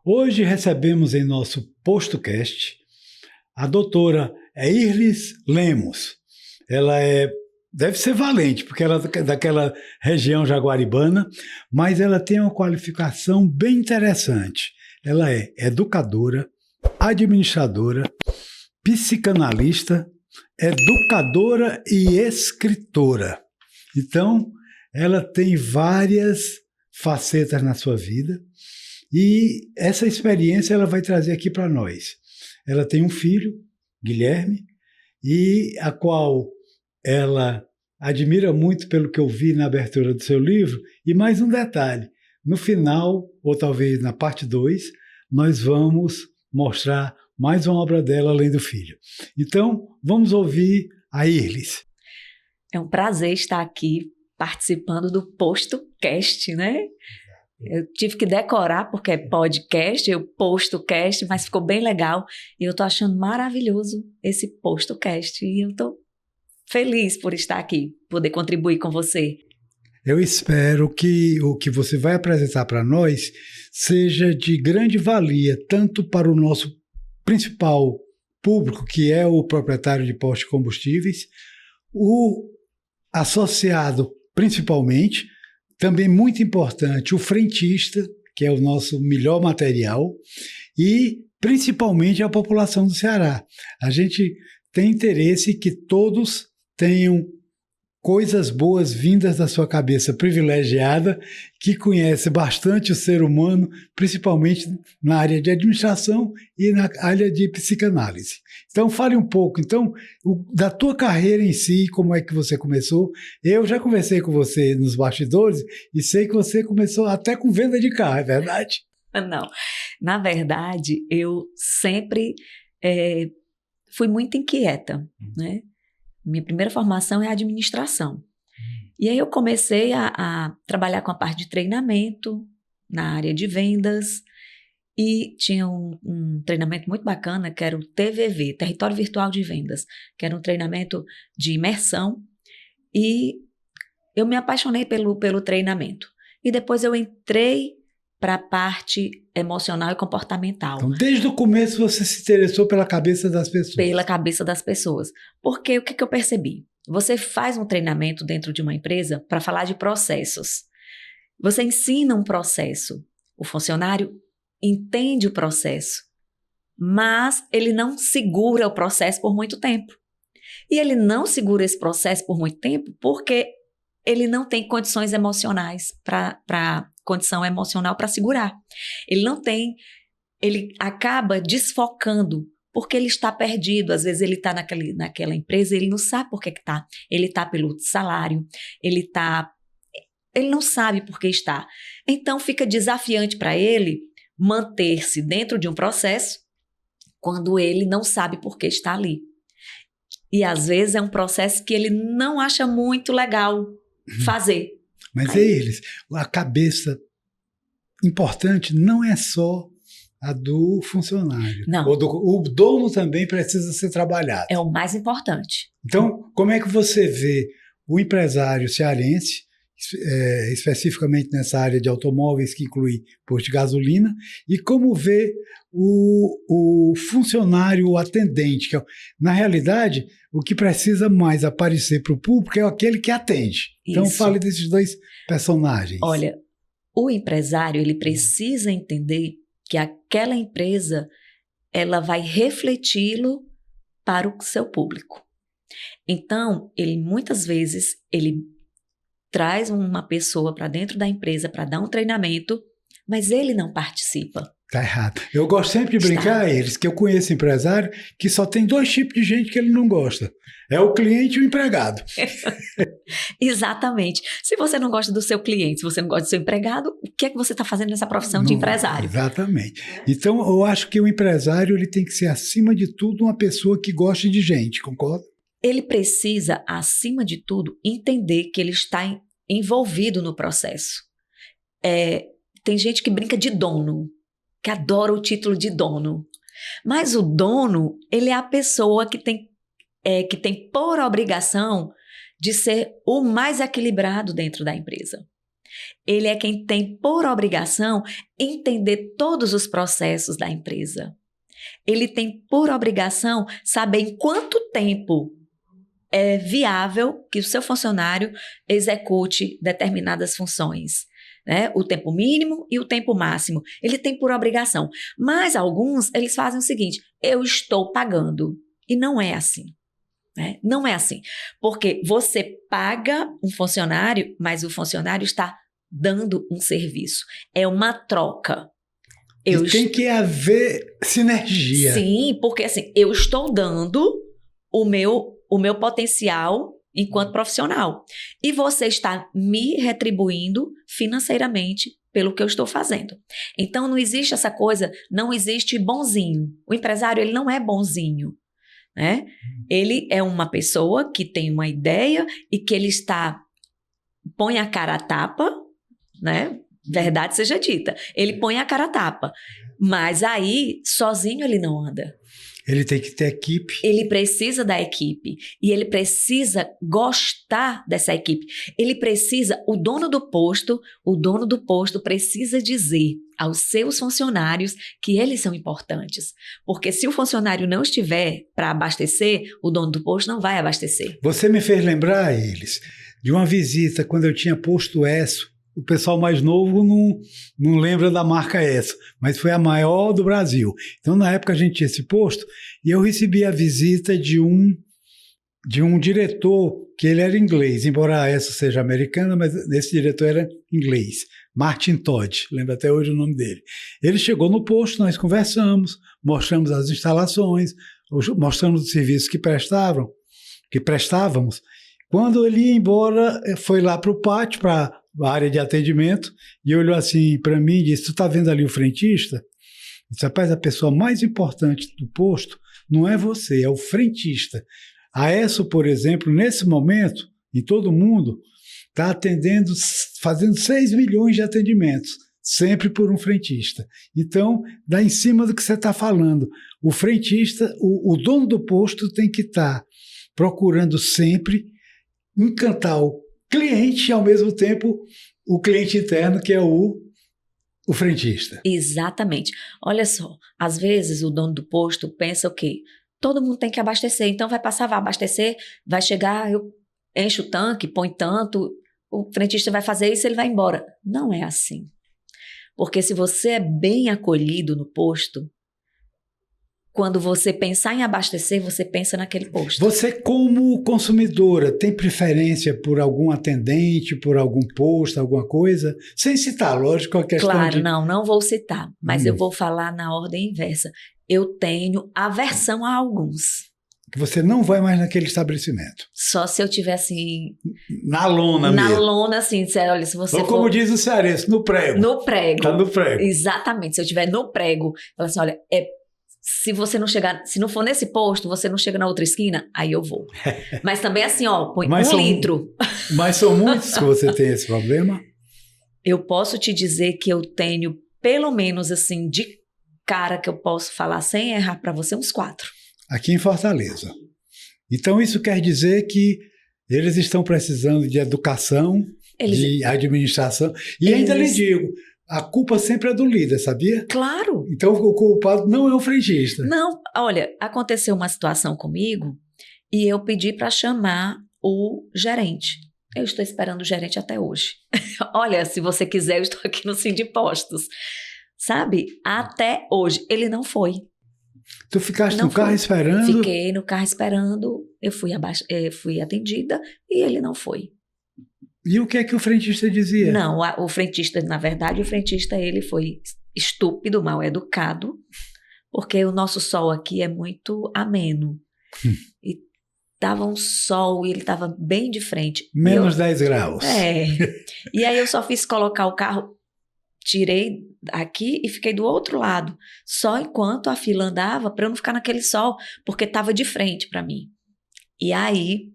Hoje recebemos em nosso PostoCast a doutora Eirlis Lemos. Ela deve ser valente, porque ela é daquela região jaguaribana, mas ela tem uma qualificação bem interessante. Ela é educadora, administradora, psicanalista, educadora e escritora. Então, ela tem várias facetas na sua vida e essa experiência ela vai trazer aqui para nós. Ela tem um filho, Guilherme, e a qual ela admira muito pelo que eu vi na abertura do seu livro. E mais um detalhe, no final, ou talvez na parte 2, nós vamos mostrar mais uma obra dela além do filho. Então, vamos ouvir a Eirlis. É um prazer estar aqui participando do PostoCast, né? Eu tive que decorar porque é podcast, eu PostoCast, mas ficou bem legal. E eu estou achando maravilhoso esse PostoCast. E eu estou feliz por estar aqui, poder contribuir com você. Eu espero que o que você vai apresentar para nós seja de grande valia, tanto para o nosso principal público, que é o proprietário de postos de combustíveis, o associado principalmente, também muito importante, o frentista, que é o nosso melhor material, e principalmente a população do Ceará. A gente tem interesse que todos tenham coisas boas vindas da sua cabeça privilegiada, que conhece bastante o ser humano, principalmente na área de administração e na área de psicanálise. Então, fale um pouco da tua carreira em si, como é que você começou. Eu já conversei com você nos bastidores e sei que você começou até com venda de carro, é verdade? Não, na verdade, eu sempre fui muito inquieta, né? Minha primeira formação é administração. E aí eu comecei a trabalhar com a parte de treinamento na área de vendas e tinha um treinamento muito bacana que era o TVV, Território Virtual de Vendas, que era um treinamento de imersão e eu me apaixonei pelo treinamento. E depois eu entrei para a parte emocional e comportamental. Então, desde o começo você se interessou pela cabeça das pessoas. Pela cabeça das pessoas. Porque o que eu percebi? Você faz um treinamento dentro de uma empresa para falar de processos. Você ensina um processo. O funcionário entende o processo, mas ele não segura o processo por muito tempo. E ele não segura esse processo por muito tempo porque ele não tem condições emocionais condição emocional para segurar. Ele acaba desfocando, porque ele está perdido. Às vezes ele está naquela empresa, ele não sabe por que está. Ele está pelo salário, ele não sabe por que está. Então fica desafiante para ele manter-se dentro de um processo quando ele não sabe por que está ali. E às vezes é um processo que ele não acha muito legal fazer. Mas Eirlis, a cabeça importante não é só a do funcionário. Não. O dono também precisa ser trabalhado. É o mais importante. Então, como é que você vê o empresário cearense, especificamente nessa área de automóveis, que inclui posto de gasolina, e como vê o funcionário, o atendente, que na realidade, o que precisa mais aparecer para o público é aquele que atende. Então, fale desses dois personagens. Olha, o empresário, ele precisa entender que aquela empresa, ela vai refleti-lo para o seu público. Então, muitas vezes, ele traz uma pessoa para dentro da empresa para dar um treinamento, mas ele não participa. Tá errado. Eu gosto sempre de brincar que eu conheço empresário que só tem 2 tipos de gente que ele não gosta. É o cliente e o empregado. Exatamente. Se você não gosta do seu cliente, se você não gosta do seu empregado, o que é que você está fazendo nessa profissão de empresário? Exatamente. Então, eu acho que o empresário ele tem que ser, acima de tudo, uma pessoa que goste de gente, concorda? Ele precisa, acima de tudo, entender que ele está envolvido no processo. Tem gente que brinca de dono, que adora o título de dono. Mas o dono, ele é a pessoa que tem por obrigação de ser o mais equilibrado dentro da empresa. Ele é quem tem por obrigação entender todos os processos da empresa. Ele tem por obrigação saber em quanto tempo é viável que o seu funcionário execute determinadas funções, né? O tempo mínimo e o tempo máximo. Ele tem por obrigação. Mas alguns, eles fazem o seguinte: eu estou pagando. E não é assim. Né? Não é assim. Porque você paga um funcionário, mas o funcionário está dando um serviço. É uma troca. E tem que haver sinergia. Sim, porque assim, eu estou dando o meu potencial enquanto profissional. E você está me retribuindo financeiramente pelo que eu estou fazendo. Então, não existe essa coisa, não existe bonzinho. O empresário, ele não é bonzinho, né? Ele é uma pessoa que tem uma ideia e que ele põe a cara a tapa, né? Verdade seja dita. Ele põe a cara a tapa. Mas aí, sozinho ele não anda. Ele tem que ter equipe. Ele precisa da equipe. E ele precisa gostar dessa equipe. Ele precisa, o dono do posto precisa dizer aos seus funcionários que eles são importantes. Porque se o funcionário não estiver para abastecer, o dono do posto não vai abastecer. Você me fez lembrar, eles, de uma visita quando eu tinha posto Esso. O pessoal mais novo não lembra da marca Esso, mas foi a maior do Brasil. Então, na época, a gente tinha esse posto e eu recebi a visita de um diretor, que ele era inglês, embora a Esso seja americana, mas esse diretor era inglês, Martin Todd, lembro até hoje o nome dele. Ele chegou no posto, nós conversamos, mostramos as instalações, mostramos os serviços que prestávamos. Quando ele ia embora, foi lá para o pátio, para a área de atendimento, e olhou assim para mim e disse: tu está vendo ali o frentista? Eu disse: rapaz, a pessoa mais importante do posto não é você, é o frentista. A ESSO, por exemplo, nesse momento, em todo o mundo, está atendendo, fazendo 6 milhões de atendimentos, sempre por um frentista. Então, dá em cima do que você está falando. O frentista, o dono do posto tem que estar procurando sempre encantar o cliente e, ao mesmo tempo, o cliente interno, que é o frentista. Exatamente. Olha só, às vezes o dono do posto pensa o quê? Todo mundo tem que abastecer, então vai passar, vai abastecer, vai chegar, eu encho o tanque, põe tanto, o frentista vai fazer isso, ele vai embora. Não é assim. Porque se você é bem acolhido no posto, quando você pensar em abastecer, você pensa naquele posto. Você, como consumidora, tem preferência por algum atendente, por algum posto, alguma coisa? Sem citar, lógico, a questão Claro, não vou citar, mas eu vou falar na ordem inversa. Eu tenho aversão a alguns. Que você não vai mais naquele estabelecimento. Só se eu tiver assim... Na lona na mesmo. Na lona, assim, olha, se você ou como diz o cearense, no prego. No prego. Tá no prego. Exatamente. Se eu tiver no prego, fala assim, olha, se você não chegar, se não for nesse posto, você não chega na outra esquina, aí eu vou. Mas também assim, ó, põe litro. Mas são muitos que você tem esse problema? Eu posso te dizer que eu tenho, pelo menos assim, de cara que eu posso falar sem errar para você, uns 4. Aqui em Fortaleza. Então isso quer dizer que eles estão precisando de educação, de administração. E ainda lhe digo, a culpa sempre é do líder, sabia? Claro. Então o culpado não é o frentista. Não, olha, aconteceu uma situação comigo e eu pedi para chamar o gerente. Eu estou esperando o gerente até hoje. Olha, se você quiser, eu estou aqui no Sindipostos. Sabe? Até hoje. Ele não foi. Tu ficaste no carro esperando? Fiquei no carro esperando. Eu fui atendida e ele não foi. E o que é que o frentista dizia? Não, o frentista, na verdade, ele foi estúpido, mal educado, porque o nosso sol aqui é muito ameno. E tava um sol e ele estava bem de frente. Menos 10 graus. E aí eu só fiz colocar o carro, tirei aqui e fiquei do outro lado, só enquanto a fila andava, para eu não ficar naquele sol, porque estava de frente para mim. E aí,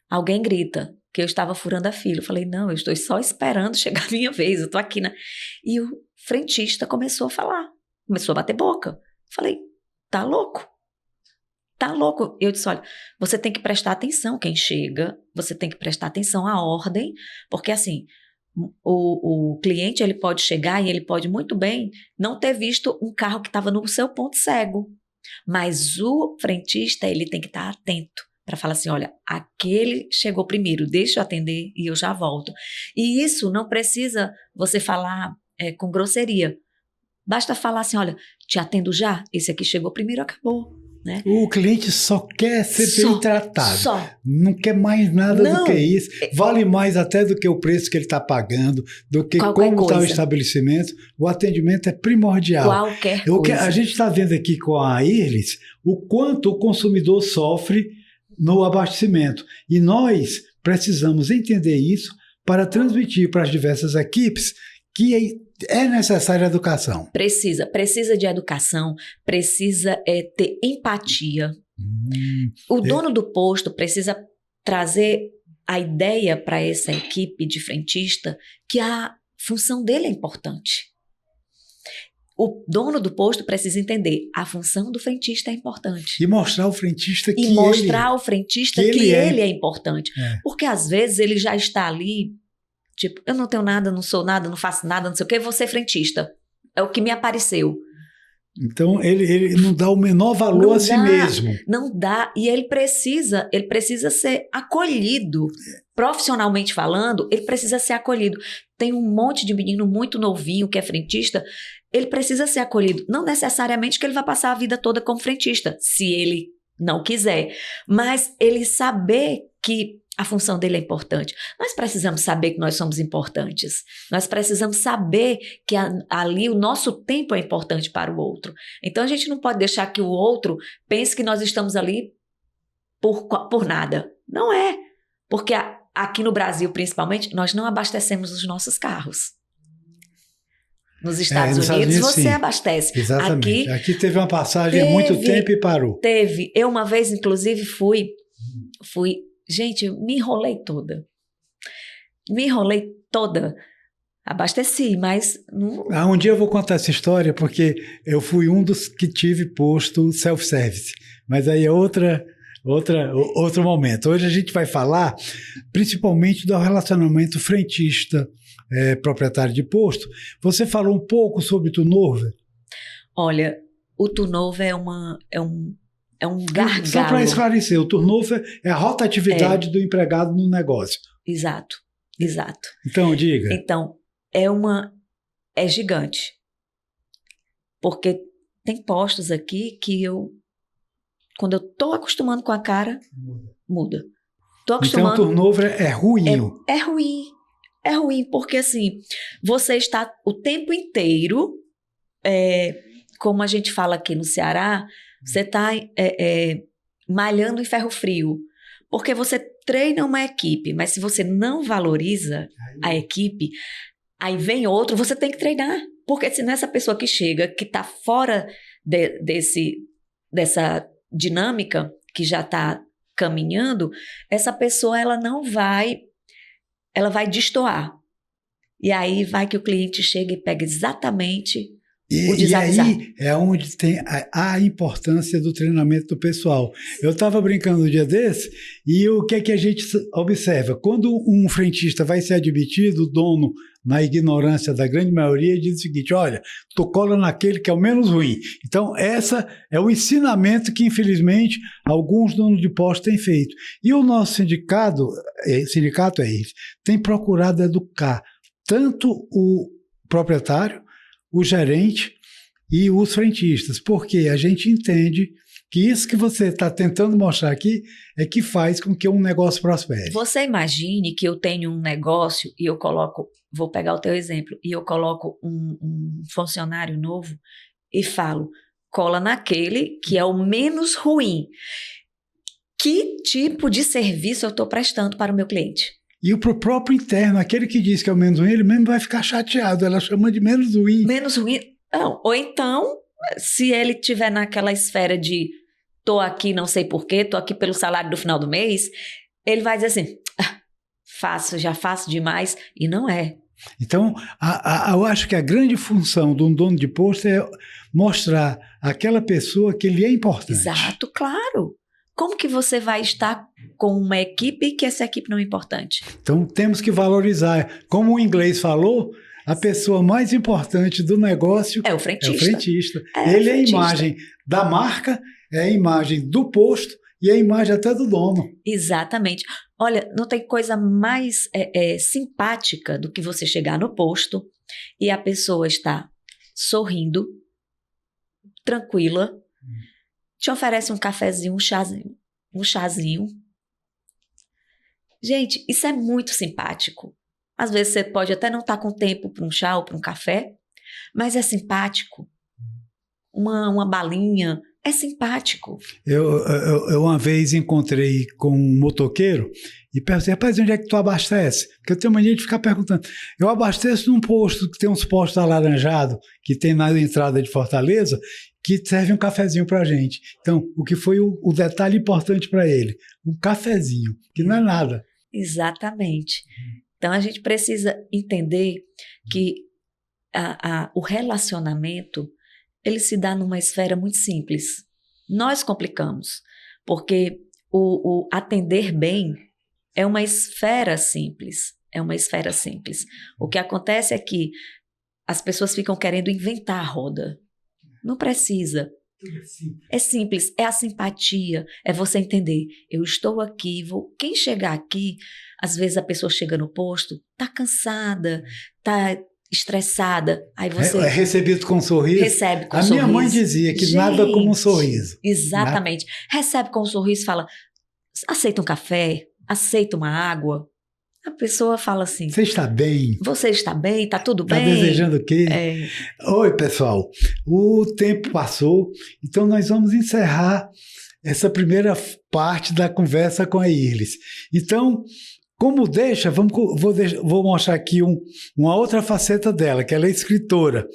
alguém grita que eu estava furando a fila. Eu falei, não, eu estou só esperando chegar a minha vez, eu estou aqui, né? E o frentista começou a falar, começou a bater boca. Eu falei, tá louco? Tá louco? Eu disse, olha, você tem que prestar atenção quem chega, você tem que prestar atenção à ordem, porque assim, O cliente, ele pode chegar e ele pode muito bem não ter visto um carro que estava no seu ponto cego. Mas o frentista, ele tem que estar atento para falar assim, olha, aquele chegou primeiro, deixa eu atender e eu já volto. E isso não precisa você falar com grosseria. Basta falar assim, olha, te atendo já, esse aqui chegou primeiro, acabou. Né? O cliente só quer ser bem tratado. Só. Não quer mais nada do que isso. Vale mais até do que o preço que ele está pagando, do que como está o estabelecimento. O atendimento é primordial. Qualquer coisa. A gente está vendo aqui com a Irlis o quanto o consumidor sofre no abastecimento. E nós precisamos entender isso para transmitir para as diversas equipes que é necessária educação. Precisa de educação, precisa ter empatia. O dono do posto precisa trazer a ideia para essa equipe de frentista que a função dele é importante. O dono do posto precisa entender a função do frentista é importante. E mostrar ao frentista que ele é importante. Porque às vezes ele já está ali, tipo, eu não tenho nada, não sou nada, não faço nada, não sei o quê, vou ser frentista. É o que me apareceu. Então, ele não dá o menor valor a si mesmo. Não dá. E ele precisa ser acolhido. Profissionalmente falando, ele precisa ser acolhido. Tem um monte de menino muito novinho que é frentista, ele precisa ser acolhido. Não necessariamente que ele vai passar a vida toda como frentista, se ele não quiser. Mas ele saber que a função dele é importante. Nós precisamos saber que nós somos importantes. Nós precisamos saber que ali o nosso tempo é importante para o outro. Então, a gente não pode deixar que o outro pense que nós estamos ali por nada. Não é. Porque aqui no Brasil, principalmente, nós não abastecemos os nossos carros. Nos Estados Unidos, você sim. Abastece. Exatamente. Aqui teve uma passagem há muito tempo e parou. Teve. Eu uma vez, inclusive, fui... Gente, eu me enrolei toda. Abasteci, mas... Não... Um dia eu vou contar essa história, porque eu fui um dos que tive posto self-service. Mas aí é outro momento. Hoje a gente vai falar principalmente do relacionamento frentista, proprietário de posto. Você falou um pouco sobre o turnover? Olha, o turnover é um gargalo. Só para esclarecer, o turnover é a rotatividade do empregado no negócio. Exato. Então, diga. Então, é gigante. Porque tem postos aqui que quando eu estou acostumando com a cara, muda. Então, o turnover é ruim. É ruim, porque assim, você está o tempo inteiro, como a gente fala aqui no Ceará, você está malhando em ferro frio, porque você treina uma equipe, mas se você não valoriza a equipe, aí vem outro, você tem que treinar, porque se nessa pessoa que chega, que está fora dessa dinâmica, que já está caminhando, essa pessoa ela vai destoar. E aí vai que o cliente chega e pega exatamente o desavisado. E aí é onde tem a importância do treinamento do pessoal. Eu estava brincando um dia desse, e o que é que a gente observa? Quando um frentista vai ser admitido, o dono, na ignorância da grande maioria, diz o seguinte: olha, tu cola naquele que é o menos ruim. Então, essa é o ensinamento que, infelizmente, alguns donos de posto têm feito. E o nosso sindicato tem procurado educar tanto o proprietário, o gerente e os frentistas, porque a gente entende que isso que você está tentando mostrar aqui é que faz com que um negócio prospere. Você imagine que eu tenho um negócio e eu coloco, vou pegar o teu exemplo, e eu coloco um funcionário novo e falo, cola naquele que é o menos ruim. Que tipo de serviço eu estou prestando para o meu cliente? E para o próprio interno, aquele que diz que é o menos ruim, ele mesmo vai ficar chateado. Ela chama de menos ruim. Menos ruim? Não. Ou então, se ele estiver naquela esfera de tô aqui não sei porquê, tô aqui pelo salário do final do mês, ele vai dizer assim, já faço demais, e não é. Então, eu acho que a grande função de um dono de posto é mostrar àquela pessoa que ele é importante. Exato, claro. como que você vai estar com uma equipe que essa equipe não é importante? Então, temos que valorizar. Como o inglês falou, a pessoa mais importante do negócio É o é o frentista. frentista. É, Ele é a frentista. imagem da marca, é a imagem do posto e é a imagem até do dono. Exatamente. Olha, não tem coisa mais simpática do que você chegar no posto e a pessoa está sorrindo, tranquila, te oferece um cafezinho, um chazinho. Gente, isso é muito simpático. Às vezes você pode até não estar com tempo para um chá ou para um café, mas é simpático. Uma balinha é simpático. Eu uma vez encontrei com um motoqueiro e perguntei, rapaz, onde é que tu abastece? Porque eu tenho mania de ficar perguntando. Eu abasteço num posto, que tem uns postos alaranjados, que tem na entrada de Fortaleza, que serve um cafezinho pra gente. Então, o que foi o detalhe importante para ele? Um cafezinho, que não é nada. Exatamente. Então, a gente precisa entender que o relacionamento, ele se dá numa esfera muito simples. Nós complicamos, porque o atender bem é uma esfera simples. É uma esfera simples. O que acontece é que as pessoas ficam querendo inventar a roda. Não precisa. É simples, é a simpatia, é você entender, eu estou aqui, quem chegar aqui, às vezes a pessoa chega no posto, tá cansada, tá estressada, aí você É recebido com um sorriso. recebe com A um sorriso. minha mãe dizia que nada como um sorriso. Exatamente. Recebe com um sorriso e fala, aceita um café, aceita uma água. A pessoa fala assim, Você está bem? você está bem? Está tudo Está bem? desejando o quê? Oi, pessoal. O tempo passou, então nós vamos encerrar essa primeira parte da conversa com a Irlis. Então, como deixa, vou mostrar aqui uma outra faceta dela, que ela é escritora.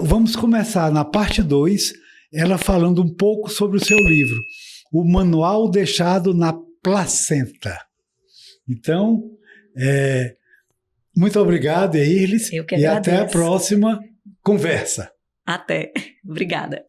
Vamos começar na parte 2, ela falando um pouco sobre o seu livro, O Manual Deixado na Placenta. Então, muito obrigado, Irlis. Eu que e agradeço. até a próxima conversa. Até. Obrigada.